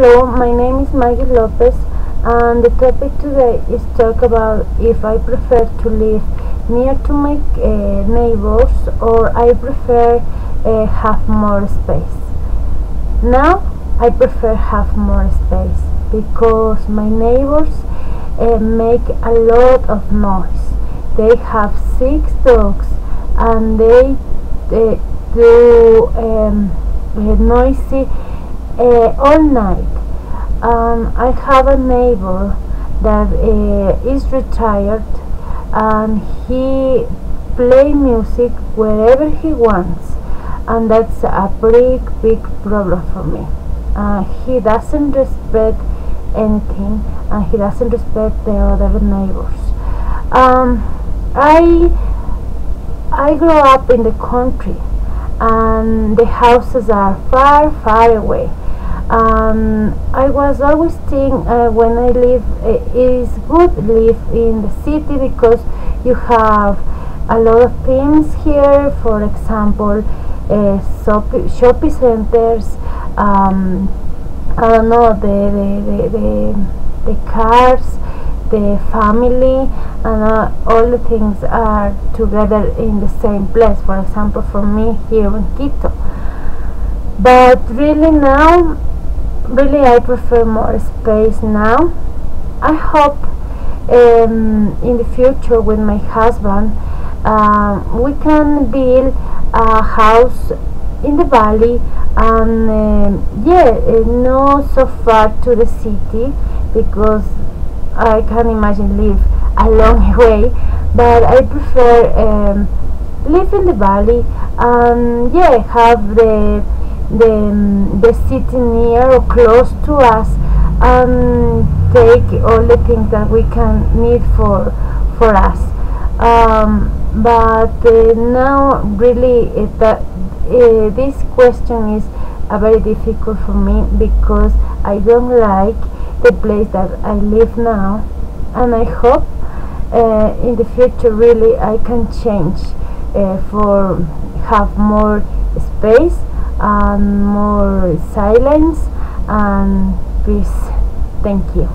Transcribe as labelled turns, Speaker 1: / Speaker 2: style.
Speaker 1: Hello, my name is Maggie Lopez, and the topic today is talk about if I prefer to live near to my neighbors or I prefer have more space. Now I prefer have more space because my neighbors make a lot of noise. They have 6 dogs and they do noisy all night. I have a neighbor that is retired and he play music wherever he wants, and that's a big problem for me. He doesn't respect anything and he doesn't respect the other neighbors. I grew up in the country and the houses are far away. I was always thinking when I live, it is good live in the city because you have a lot of things here. For example, shopping centers. I don't know, the cars, the family, and all the things are together in the same place. For example, for me here in Quito. But really I prefer more space now. I hope in the future with my husband we can build a house in the valley and not so far to the city, because I can imagine live a long way, but I prefer live in the valley and have the city near or close to us and take all the things that we can need for us. But now really this question is very difficult for me because I don't like the place that I live now, and I hope in the future really I can change for have more space and more silence and peace. Thank you.